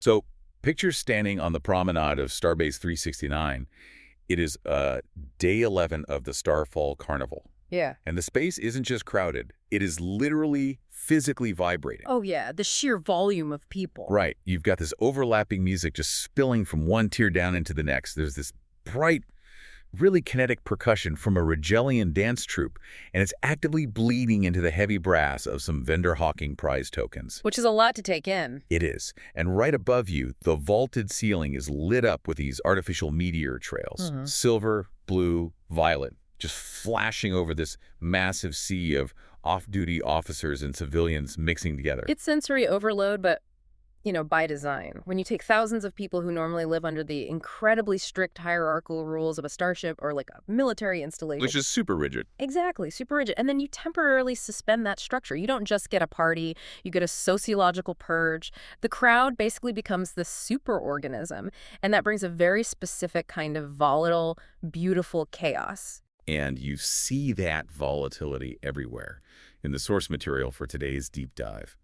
So picture standing on the promenade of Starbase 369. It is day 11 of the Starfall Carnival. Yeah. And the space isn't just crowded. It is literally physically vibrating. Oh, yeah, the sheer volume of people. Right. You've got this overlapping music just spilling from one tier down into the next. There's this bright, really kinetic percussion from a Rigelian dance troupe, and it's actively bleeding into the heavy brass of some vendor hawking prize tokens. Which is a lot to take in. It is. And right above you, the vaulted ceiling is lit up with these artificial meteor trails. Silver, blue, violet, just flashing over this massive sea of off-duty officers and civilians mixing together. It's sensory overload, but, by design. When you take thousands of people who normally live under the incredibly strict hierarchical rules of a starship or like a military installation. Which is super rigid. Exactly, super rigid. And then you temporarily suspend that structure. You don't just get a party, you get a sociological purge. The crowd basically becomes the superorganism, and that brings a very specific kind of volatile, beautiful chaos. And you see that volatility everywhere in the source material for today's deep dive.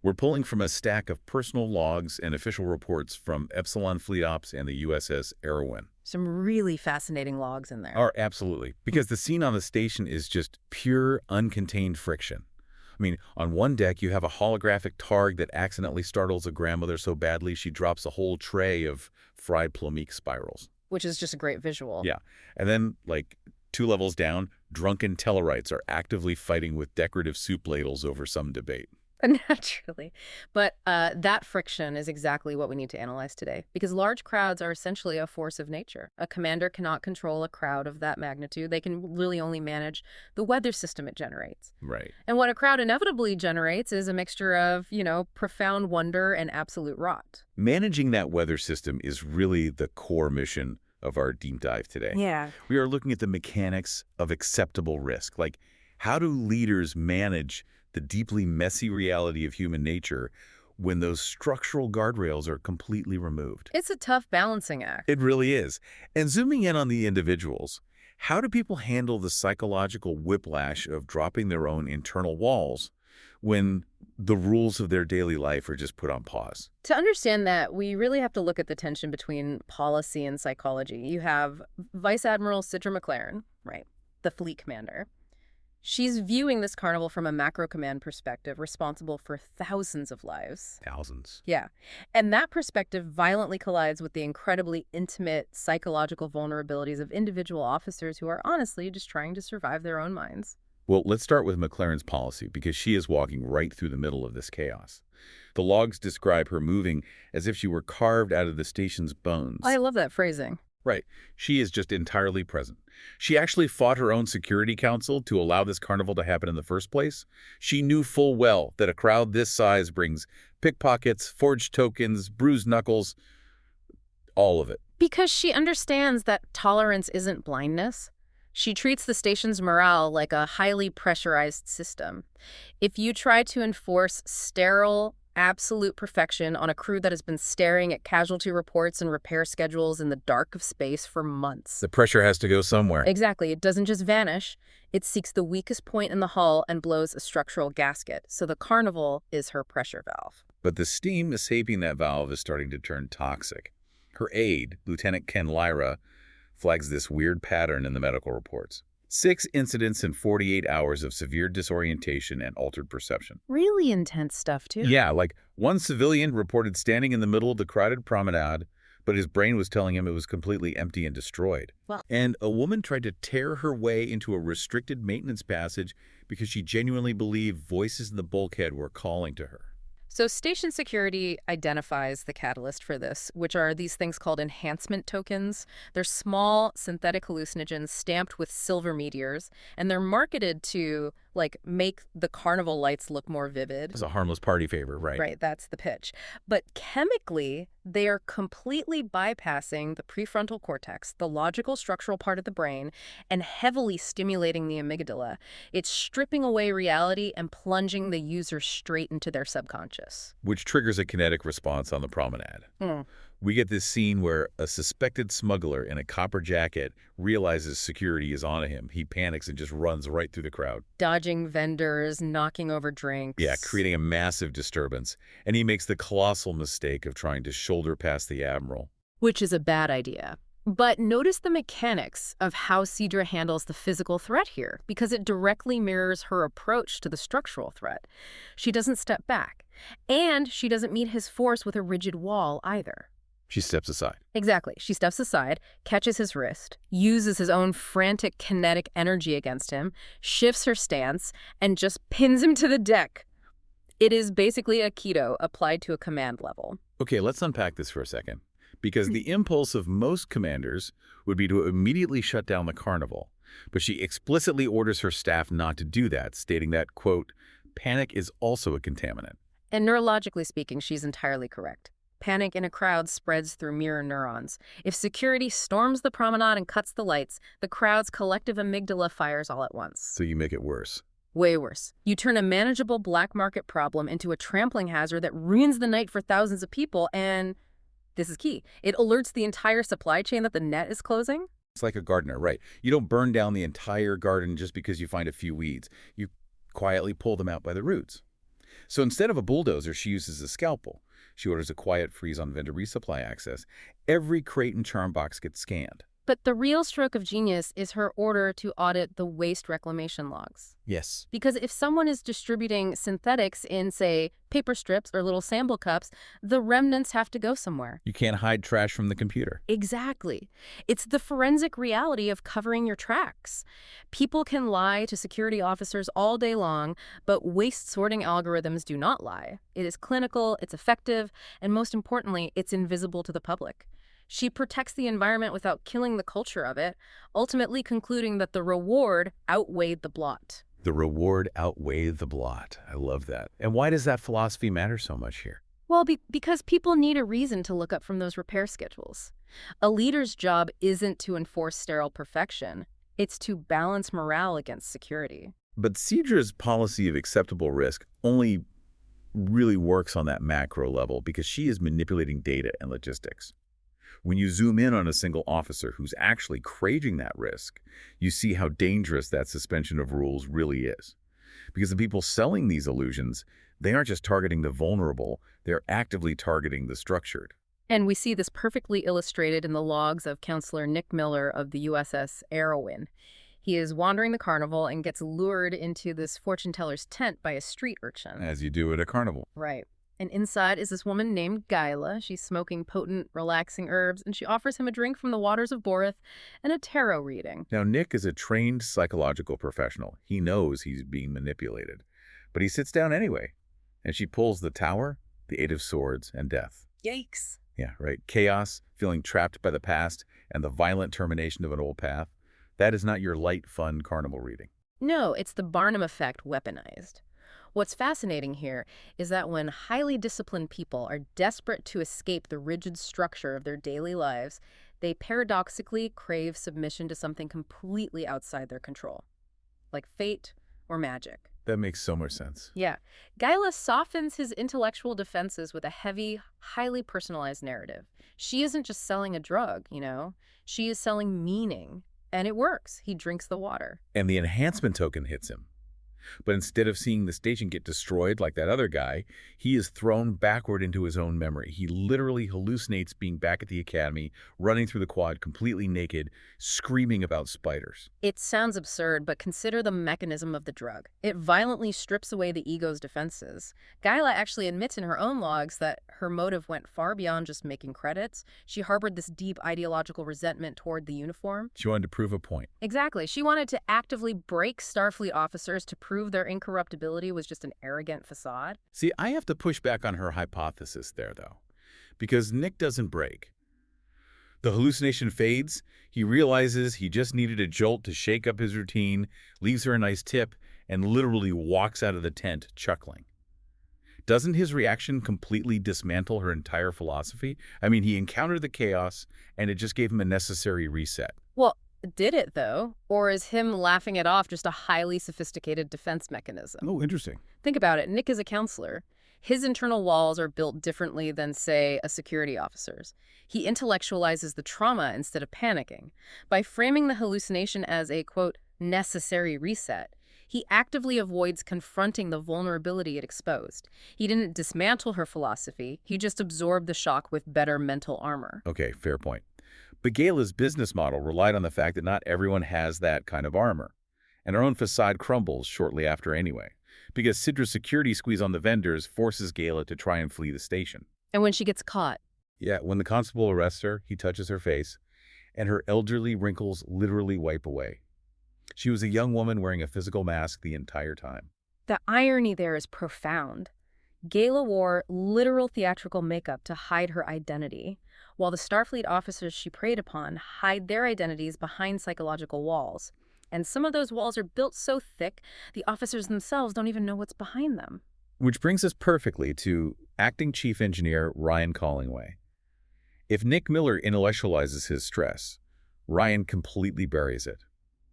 We're pulling from a stack of personal logs and official reports from Epsilon Fleet Ops and the USS Arawyn. Some really fascinating logs in there. Absolutely. Because the scene on the station is just pure, uncontained friction. I mean, on one deck, you have a holographic targ that accidentally startles a grandmother so badly she drops a whole tray of fried plomeek spirals. Which is just a great visual. Yeah. And then, 2 levels down, drunken Tellarites are actively fighting with decorative soup ladles over some debate. Naturally. But that friction is exactly what we need to analyze today, because large crowds are essentially a force of nature. A commander cannot control a crowd of that magnitude. They can really only manage the weather system it generates. Right. And what a crowd inevitably generates is a mixture of, profound wonder and absolute rot. Managing that weather system is really the core mission of our deep dive today. Yeah. We are looking at the mechanics of acceptable risk. Like, how do leaders manage the deeply messy reality of human nature when those structural guardrails are completely removed? It's a tough balancing act. It really is. And zooming in on the individuals, how do people handle the psychological whiplash of dropping their own internal walls when the rules of their daily life are just put on pause? To understand that, we really have to look at the tension between policy and psychology. You have Vice Admiral Sidra McLaren, right, the fleet commander. She's viewing this carnival from a macro command perspective, responsible for thousands of lives. Thousands. Yeah. And that perspective violently collides with the incredibly intimate psychological vulnerabilities of individual officers who are honestly just trying to survive their own minds. Well, let's start with McLaren's policy, because she is walking right through the middle of this chaos. The logs describe her moving as if she were carved out of the station's bones. I love that phrasing. Right. She is just entirely present. She actually fought her own security council to allow this carnival to happen in the first place. She knew full well that a crowd this size brings pickpockets, forged tokens, bruised knuckles, all of it. Because she understands that tolerance isn't blindness. She treats the station's morale like a highly pressurized system. If you try to enforce sterile, absolute perfection on a crew that has been staring at casualty reports and repair schedules in the dark of space for months. The pressure has to go somewhere. Exactly. It doesn't just vanish. It seeks the weakest point in the hull and blows a structural gasket. So the carnival is her pressure valve. But the steam escaping that valve is starting to turn toxic. Her aide, Lieutenant Ken Lyra, flags this weird pattern in the medical reports. 6 incidents in 48 hours of severe disorientation and altered perception. Really intense stuff, too. Yeah, like one civilian reported standing in the middle of the crowded promenade, but his brain was telling him it was completely empty and destroyed. Well, and a woman tried to tear her way into a restricted maintenance passage because she genuinely believed voices in the bulkhead were calling to her. So station security identifies the catalyst for this, which are these things called enhancement tokens. They're small synthetic hallucinogens stamped with silver meteors, and they're marketed to make the carnival lights look more vivid. It's a harmless party favor, right? Right, that's the pitch. But chemically, they are completely bypassing the prefrontal cortex, the logical structural part of the brain, and heavily stimulating the amygdala. It's stripping away reality and plunging the user straight into their subconscious. Which triggers a kinetic response on the promenade. We get this scene where a suspected smuggler in a copper jacket realizes security is on him. He panics and just runs right through the crowd. Dodging vendors, knocking over Yeah, drinks. creating a massive disturbance. And he makes the colossal mistake of trying to shoulder past the Admiral. Which is a bad idea. But notice the mechanics of how Cedra handles the physical threat here, because it directly mirrors her approach to the structural threat. She doesn't step back, and she doesn't meet his force with a rigid wall either. She steps aside. Exactly. She steps aside, catches his wrist, uses his own frantic kinetic energy against him, shifts her stance, and just pins him to the deck. It is basically Aikido applied to a command level. Okay, let's unpack this for a second. Because the impulse of most commanders would be to immediately shut down the Carnival. But she explicitly orders her staff not to do that, stating that, quote, panic is also a contaminant. And neurologically speaking, she's entirely correct. Panic in a crowd spreads through mirror neurons. If security storms the promenade and cuts the lights, the crowd's collective amygdala fires all at once. So you make it worse. Way worse. You turn a manageable black market problem into a trampling hazard that ruins the night for thousands of people, and this is key. It alerts the entire supply chain that the net is closing. It's like a gardener, right? You don't burn down the entire garden just because you find a few weeds. You quietly pull them out by the roots. So instead of a bulldozer, she uses a scalpel. She orders a quiet freeze on vendor resupply access. Every crate and charm box gets scanned. But the real stroke of genius is her order to audit the waste reclamation logs. Yes. Because if someone is distributing synthetics in, say, paper strips or little sample cups, the remnants have to go somewhere. You can't hide trash from the computer. Exactly. It's the forensic reality of covering your tracks. People can lie to security officers all day long, but waste sorting algorithms do not lie. It is clinical, it's effective, and most importantly, it's invisible to the public. She protects the environment without killing the culture of it, ultimately concluding that the reward outweighed the blot. The reward outweighed the blot. I love that. And why does that philosophy matter so much here? Well, because people need a reason to look up from those repair schedules. A leader's job isn't to enforce sterile perfection. It's to balance morale against security. But Cedra's policy of acceptable risk only really works on that macro level because she is manipulating data and logistics. When you zoom in on a single officer who's actually craving that risk, you see how dangerous that suspension of rules really is. Because the people selling these illusions, they aren't just targeting the vulnerable, they're actively targeting the structured. And we see this perfectly illustrated in the logs of Counselor Nick Miller of the USS Arawyn. He is wandering the carnival and gets lured into this fortune teller's tent by a street urchin. As you do at a carnival. Right. And inside is this woman named Guyla. She's smoking potent, relaxing herbs, and she offers him a drink from the waters of Borith and a tarot reading. Now, Nick is a trained psychological professional. He knows he's being manipulated. But he sits down anyway. And she pulls the Tower, the Eight of Swords, and Death. Yikes. Yeah, right. Chaos, feeling trapped by the past, and the violent termination of an old path. That is not your light, fun carnival reading. No, it's the Barnum effect weaponized. What's fascinating here is that when highly disciplined people are desperate to escape the rigid structure of their daily lives, they paradoxically crave submission to something completely outside their control, like fate or magic. That makes so much sense. Yeah. Guyla softens his intellectual defenses with a heavy, highly personalized narrative. She isn't just selling a drug, you know? She is selling meaning. And it works. He drinks the water. And the enhancement token hits him. But instead of seeing the station get destroyed like that other guy, he is thrown backward into his own memory. He literally hallucinates being back at the academy, running through the quad completely naked, screaming about spiders. It sounds absurd, but consider the mechanism of the drug. It violently strips away the ego's defenses. Guyla actually admits in her own logs that her motive went far beyond just making credits. She harbored this deep ideological resentment toward the uniform. She wanted to prove a point. Exactly. She wanted to actively break Starfleet officers to prove their incorruptibility was just an arrogant facade. See, I have to push back on her hypothesis there, though, because Nick doesn't break. The hallucination fades. He realizes he just needed a jolt to shake up his routine, leaves her a nice tip, and literally walks out of the tent chuckling. Doesn't his reaction completely dismantle her entire philosophy? I mean, he encountered the chaos, and it just gave him a necessary reset. Well, did it, though? Or is him laughing it off just a highly sophisticated defense mechanism? Oh, interesting. Think about it. Nick is a counselor. His internal walls are built differently than, say, a security officer's. He intellectualizes the trauma instead of panicking. By framing the hallucination as a, quote, necessary reset, he actively avoids confronting the vulnerability it exposed. He didn't dismantle her philosophy, he just absorbed the shock with better mental armor. Okay, fair point. But Gala's business model relied on the fact that not everyone has that kind of armor. And our own facade crumbles shortly after anyway, because Sidra's security squeeze on the vendors forces Gala to try and flee the station. And when she gets caught, Yeah, when the constable arrests her, he touches her face, and her elderly wrinkles literally wipe away. She was a young woman wearing a physical mask the entire time. the irony there is profound. Gala wore literal theatrical makeup to hide her identity, while the Starfleet officers she preyed upon hide their identities behind psychological walls. And some of those walls are built so thick, the officers themselves don't even know what's behind them. Which brings us perfectly to acting chief engineer Ryan Collingway. If Nick Miller intellectualizes his stress, Ryan completely buries it.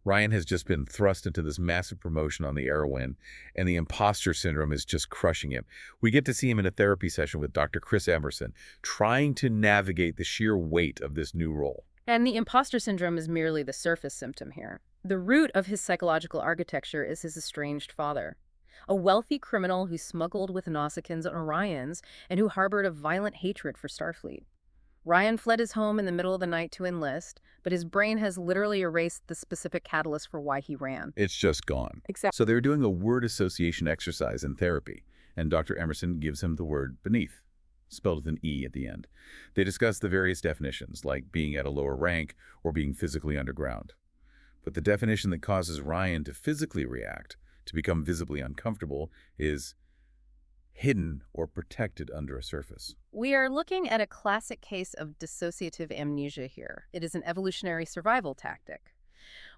Ryan has just been thrust into this massive promotion on the Arawyn, and the imposter syndrome is just crushing him. We get to see him in a therapy session with Dr. Chris Emerson, trying to navigate the sheer weight of this new role. And the imposter syndrome is merely the surface symptom here. The root of his psychological architecture is his estranged father, a wealthy criminal who smuggled with Nausicaans and Orions and who harbored a violent hatred for Starfleet. Ryan fled his home in the middle of the night to enlist, but his brain has literally erased the specific catalyst for why he ran. It's just gone. Exactly. So they're doing a word association exercise in therapy, and Dr. Emerson gives him the word beneath, spelled with an E at the end. They discuss the various definitions, like being at a lower rank or being physically underground. But the definition that causes Ryan to physically react, to become visibly uncomfortable, is hidden or protected under a surface. We are looking at a classic case of dissociative amnesia here. It is an evolutionary survival tactic.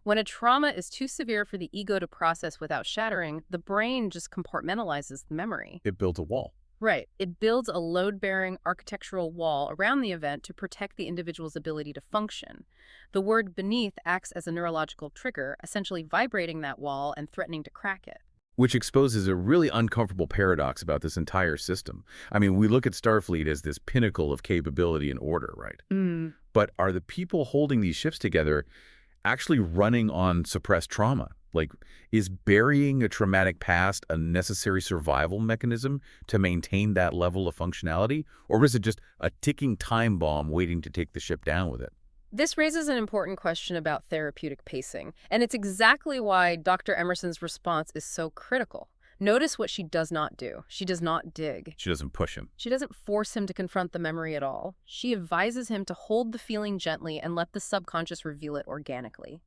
When a trauma is too severe for the ego to process without shattering, the brain just compartmentalizes the memory. It built a wall. Right. It builds a load-bearing architectural wall around the event to protect the individual's ability to function. The word beneath acts as a neurological trigger, essentially vibrating that wall and threatening to crack it. Which exposes a really uncomfortable paradox about this entire system. I mean, we look at Starfleet as this pinnacle of capability and order, right? But are the people holding these ships together actually running on suppressed trauma? Like, is burying a traumatic past a necessary survival mechanism to maintain that level of functionality? Or is it just a ticking time bomb waiting to take the ship down with it? This raises an important question about therapeutic pacing, and it's exactly why Dr. Emerson's response is so critical. Notice what she does not do. She does not dig. She doesn't push him. She doesn't force him to confront the memory at all. She advises him to hold the feeling gently and let the subconscious reveal it organically.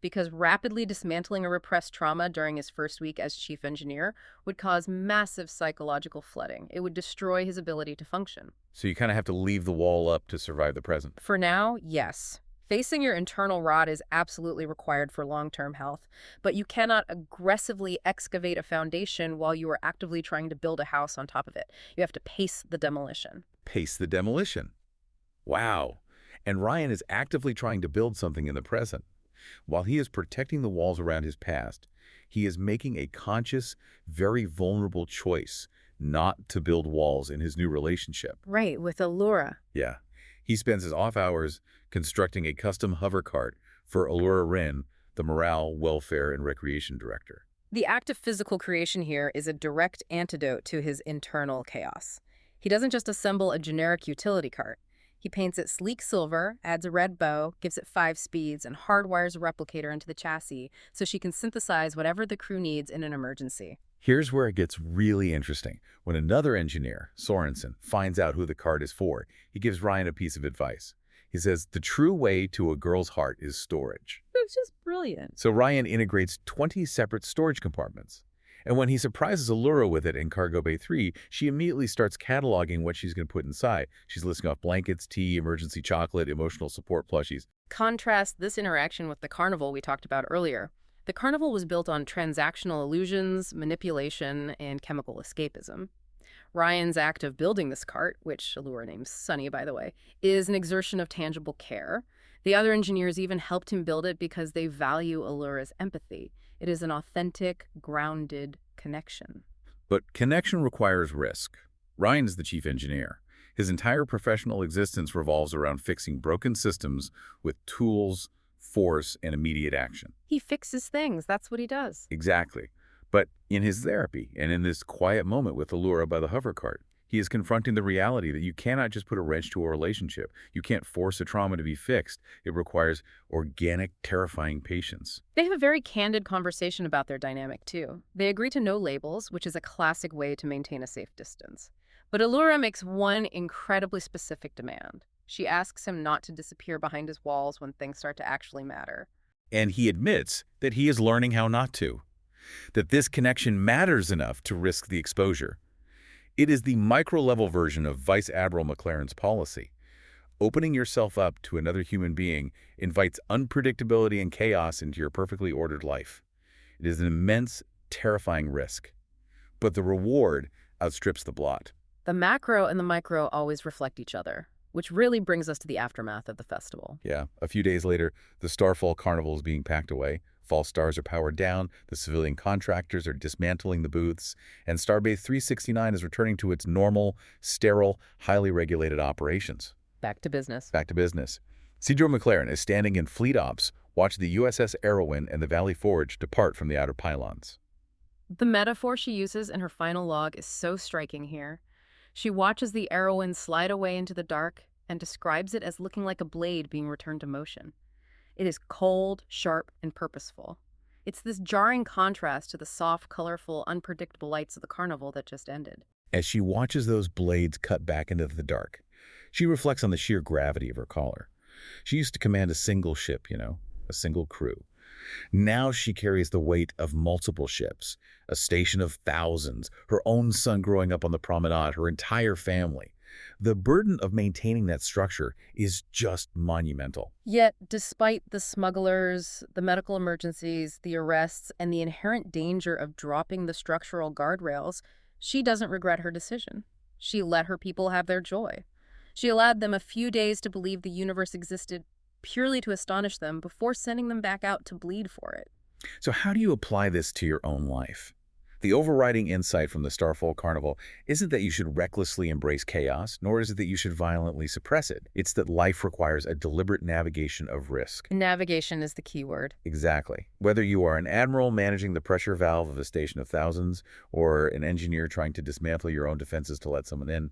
Because rapidly dismantling a repressed trauma during his first week as chief engineer would cause massive psychological flooding. It would destroy his ability to function. So you kind of have to leave the wall up to survive the present. For now, yes. Facing your internal rot is absolutely required for long-term health, but you cannot aggressively excavate a foundation while you are actively trying to build a house on top of it. You have to pace the demolition. Pace the demolition. Wow. And Ryan is actively trying to build something in the present. While he is protecting the walls around his past, he is making a conscious, very vulnerable choice not to build walls in his new relationship. Right, with Alura. Yeah. He spends his off hours constructing a custom hovercart for Alura Ryn, the Morale, Welfare, and Recreation Director. The act of physical creation here is a direct antidote to his internal chaos. He doesn't just assemble a generic utility cart. He paints it sleek silver, adds a red bow, gives it 5 speeds, and hardwires a replicator into the chassis so she can synthesize whatever the crew needs in an emergency. Here's where it gets really interesting. When another engineer, Sorensen, finds out who the cart is for, he gives Ryan a piece of advice. He says, the true way to a girl's heart is storage. It's just brilliant. So Ryan integrates 20 separate storage compartments. And when he surprises Alura with it in Cargo Bay 3, she immediately starts cataloging what she's going to put inside. She's listing off blankets, tea, emergency chocolate, emotional support plushies. Contrast this interaction with the Carnival we talked about earlier. The Carnival was built on transactional illusions, manipulation, and chemical escapism. Ryan's act of building this cart, which Alura names Sunny, by the way, is an exertion of tangible care. The other engineers even helped him build it because they value Alura's empathy. It is an authentic, grounded connection. But connection requires risk. Ryan is the chief engineer. His entire professional existence revolves around fixing broken systems with tools, force, and immediate action. He fixes things. That's what he does. Exactly. But in his therapy and in this quiet moment with Alura by the hovercart, he is confronting the reality that you cannot just put a wrench to a relationship. You can't force a trauma to be fixed. It requires organic, terrifying patience. They have a very candid conversation about their dynamic, too. They agree to no labels, which is a classic way to maintain a safe distance. But Allura makes one incredibly specific demand. She asks him not to disappear behind his walls when things start to actually matter. And he admits that he is learning how not to, that this connection matters enough to risk the exposure. It is the micro-level version of Vice Admiral McLaren's policy. Opening yourself up to another human being invites unpredictability and chaos into your perfectly ordered life. It is an immense, terrifying risk. But the reward outstrips the blot. The macro and the micro always reflect each other, which really brings us to the aftermath of the festival. Yeah, a few days later, the Starfall Carnival is being packed away. False stars are powered down, the civilian contractors are dismantling the booths, and Starbase 369 is returning to its normal, sterile, highly regulated operations. Back to business. Back to business. Cedro McLaren is standing in fleet ops, watching the USS Arawyn and the Valley Forge depart from the outer pylons. The metaphor she uses in her final log is so striking here. She watches the Arawyn slide away into the dark and describes it as looking like a blade being returned to motion. It is cold, sharp, and purposeful. It's this jarring contrast to the soft, colorful, unpredictable lights of the carnival that just ended. As she watches those blades cut back into the dark, she reflects on the sheer gravity of her caller. She used to command a single ship, a single crew. Now she carries the weight of multiple ships, a station of thousands, her own son growing up on the promenade, her entire family. The burden of maintaining that structure is just monumental. Yet, despite the smugglers, the medical emergencies, the arrests, and the inherent danger of dropping the structural guardrails, she doesn't regret her decision. She let her people have their joy. She allowed them a few days to believe the universe existed purely to astonish them before sending them back out to bleed for it. So how do you apply this to your own life? The overriding insight from the Starfall Carnival isn't that you should recklessly embrace chaos, nor is it that you should violently suppress it. It's that life requires a deliberate navigation of risk. Navigation is the key word. Exactly. Whether you are an admiral managing the pressure valve of a station of thousands, or an engineer trying to dismantle your own defenses to let someone in,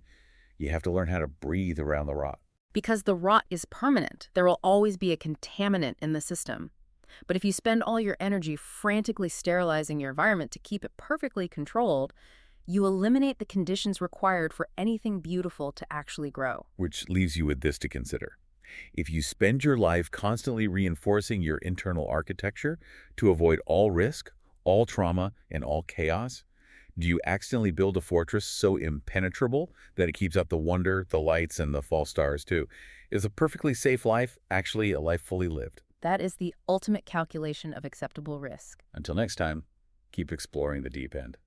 you have to learn how to breathe around the rot. Because the rot is permanent, there will always be a contaminant in the system. But if you spend all your energy frantically sterilizing your environment to keep it perfectly controlled, you eliminate the conditions required for anything beautiful to actually grow. Which leaves you with this to consider. If you spend your life constantly reinforcing your internal architecture to avoid all risk, all trauma, and all chaos, do you accidentally build a fortress so impenetrable that it keeps out the wonder, the lights, and the false stars too? Is a perfectly safe life actually a life fully lived? That is the ultimate calculation of acceptable risk. Until next time, keep exploring the deep end.